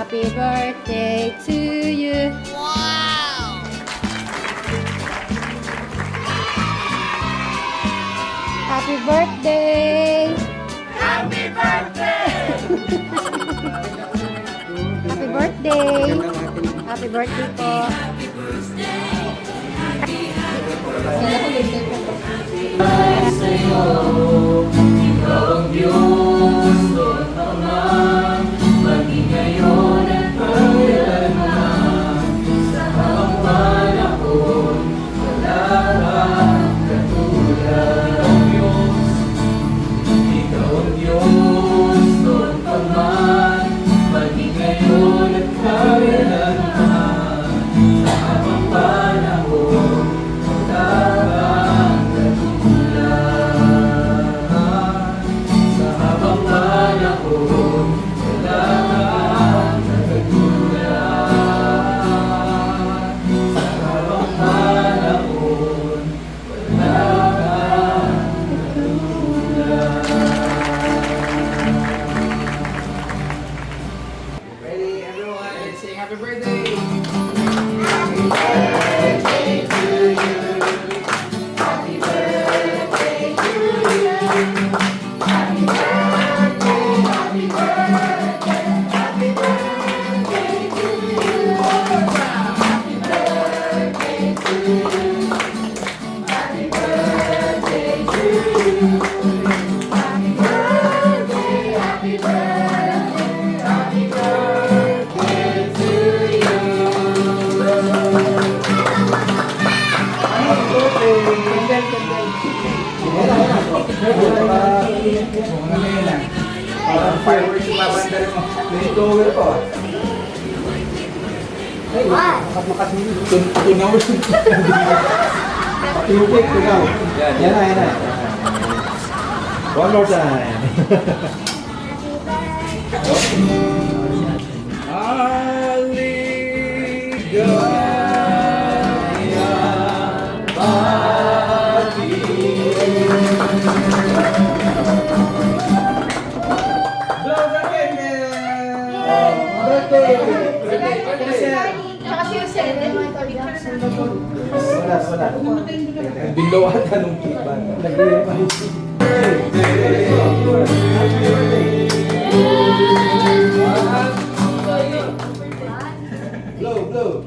Happy birthday to you. Wow! Happy birthday. Happy birthday! Happy birthday. Happy birthday po. Ikaw ang Diyos, doon ka man, maging ngayon at kailanman. Sa habang panahon, wala kang katulad. Ikaw ang Diyos, doon ka man, maging ngayon at kailanman. Sa habang panahon, wala kang katulad. Sa habang panahon, wala kang katulad. Sa habang panahon, wala kang katulad. Ready, everyone? Let's sing happy birthday. Parang fireworks yung babanda rin mo. May tower pa. Tunaw. Tubig, tunaw. Yan na. One more time. Bilaw at anong kipa. Blow. Go.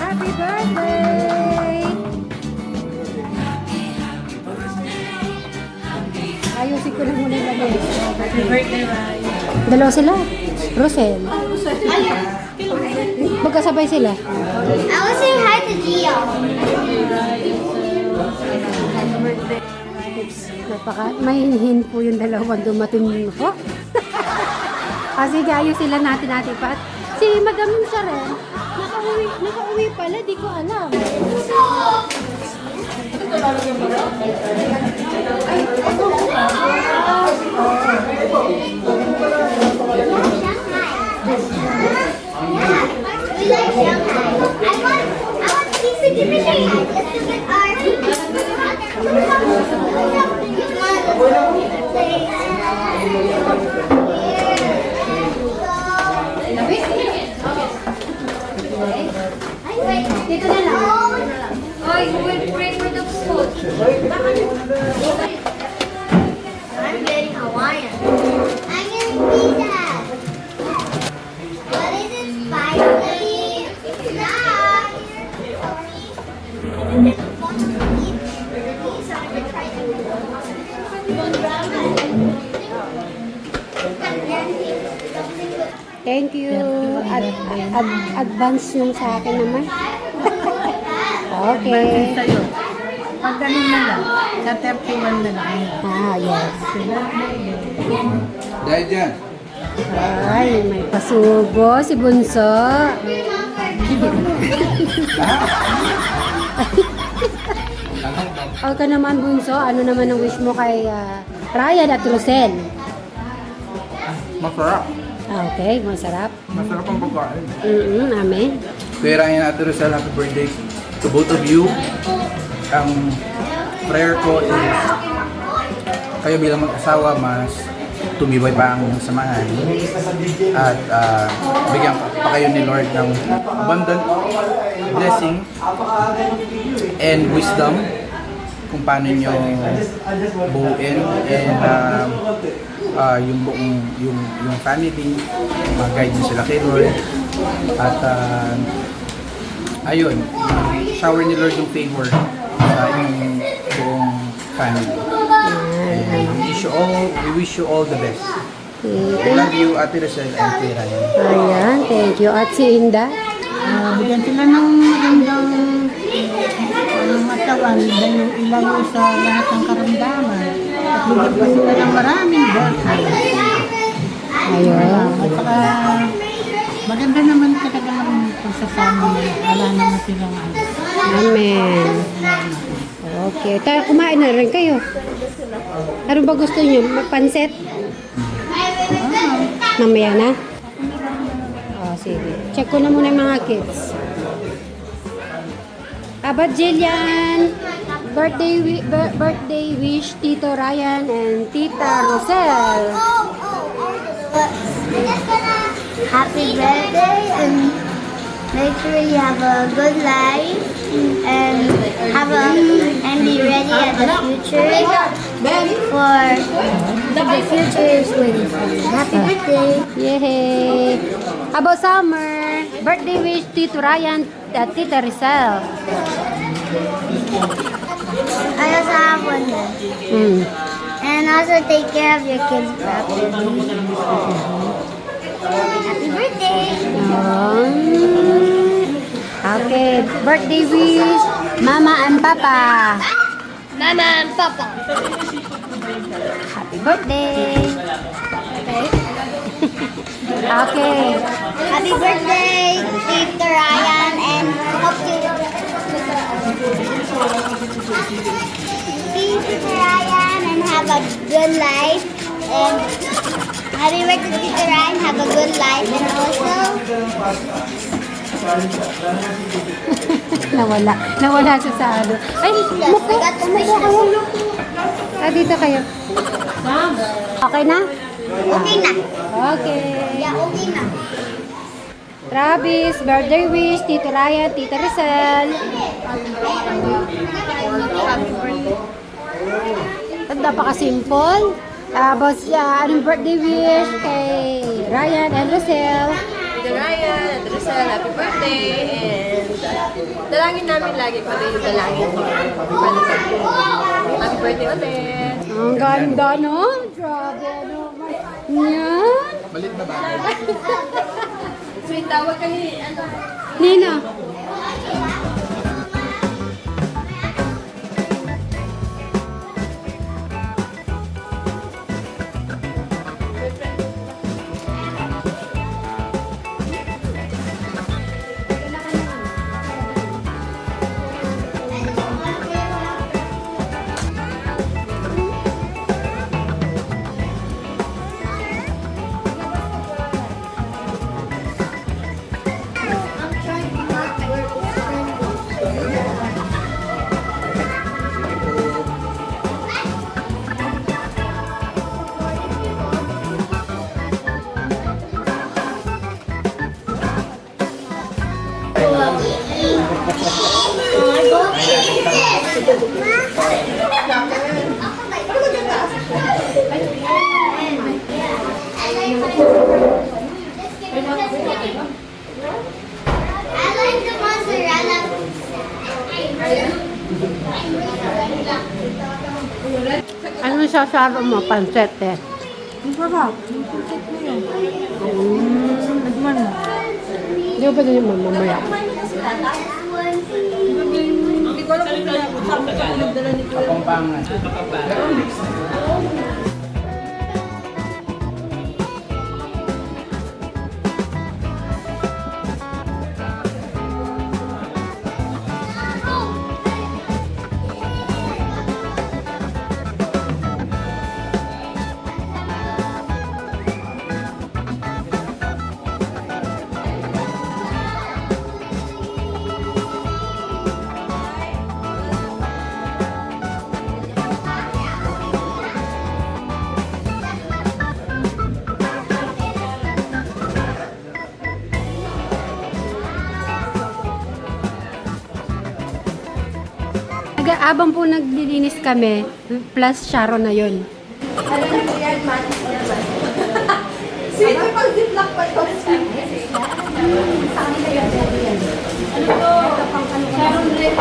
Happy birthday. Ayusin ko na muna yung lamig. Happy birthday, Rai. Dalawa sila. Rosel. Magkasabay sila. I was saying hi to Gio. Mahinhin po yung dalawang dumating po. Kasi ayos sila natin pa. Si Madam Sharon, nakauwi pala, di ko alam. We like Shanghai. I want pizza. Give me Shanghai. Let's do it. Dito na lang. Oy, we'll pray for the food. I'm getting Hawaiian. I'm getting pizza. What is it? Spicy? It's not. I think there's one to eat pizza. I'm gonna try it. Thank you. Advance yung sa akin naman. Okay. Sa'yo. Pag ganun na lang, sa 31 na lang. Yes. Dahil dyan. Ay, may pasubo si Bunso. O ka naman, Bunso, ano naman ang wish mo kay Ryan at Rosel? Masarap. Okay, masarap. Masarap ang pagkain. Amen. Kuya Ryan at Ate Rosel, happy birthday to both of you. Ang prayer ko is kayo bilang mag-asawa mas tumibay pa ang samahan at bigyan pa kayo ni Lord ng abundant blessing and wisdom kung paano nyo buuin and yung buong yung family, mag-guide nyo sila kay Lord at ayun, shower ni Lord yung favor sa inyong buong family. And we wish you all the best. I love you, Ate Rosel and Kuya Ryan. Ayan, thank you. At si Inda? Bigyan sila ng magandang matawan dahil ilayo sa lahat ng karamdaman. At bigyan pa sila ng maraming blessing. Ayun. At saka maganda naman talaga ng pagsasama nila. Wala naman silang ano. Amen. Okay. Tayo, kumain na rin kayo. Ano ba gusto niyo? Pansit? Mamaya na? Oh, sige. Check ko na muna yung mga kids. Abat Jillian, birthday wish Tito Ryan and Tita Rosel. Happy birthday and make sure you have a good life and and be ready at the future for the future is waiting for you. Happy birthday! Yay! About summer, birthday wish Tito Ryan at Tita Rosel. I also have one there. And also take care of your kids properly. Happy birthday! Okay, birthday wish Mama and Papa. Mama and Papa. Happy birthday. Okay. Happy birthday, Tito Ryan, and hope you Tito Ryan and have a good life. And happy birthday, Tito Ryan, have a good life, and also Nawala siya sa ano. Ay, muko kayo. Dito kayo. Okay na? okay na. Okay. Yeah, okay na. Travis, birthday wish, Tito Ryan, Tita Rizal. Napaka-simple. Tapos, anong birthday wish kay Ryan and Rizal? Tito Ryan at Rosel, happy birthday! And dalangin namin lagi pa rin yung dalangin ko. Happy birthday ulit! Ang ganda, no? Grabe, ano? Yan. Balit na ba? Sweet, tawag ka ni, Nina. I like the mozzarella. Ano sasaro mo? Pancet eh. Ang sarap. Yung pusit mo yun. Nagman mo. Hindi ko pa din yung mamaya. Hindi ko alam kung pinagdala ni Kuya. Kapampangan. Abang po naglilinis kami, plus Sharon na yun. Ano na po yan? Matis naman. Sino pag ziplock pa ito? Sa kanila yan. Ano po? Sharon rin.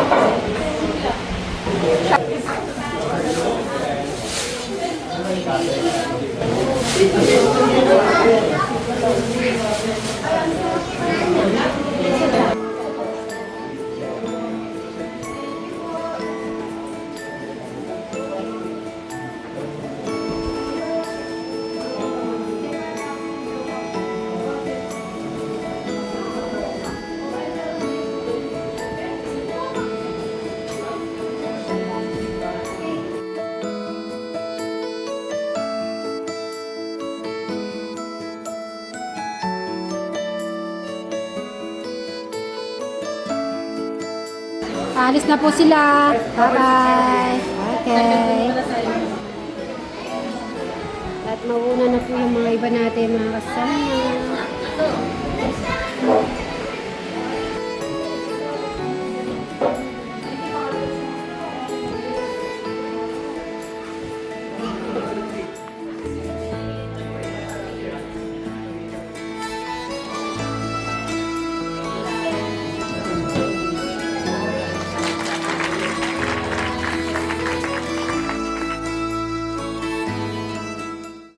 Alis na po sila. Bye-bye. Okay. At mauna na po yung mga iba natin, mga kasama.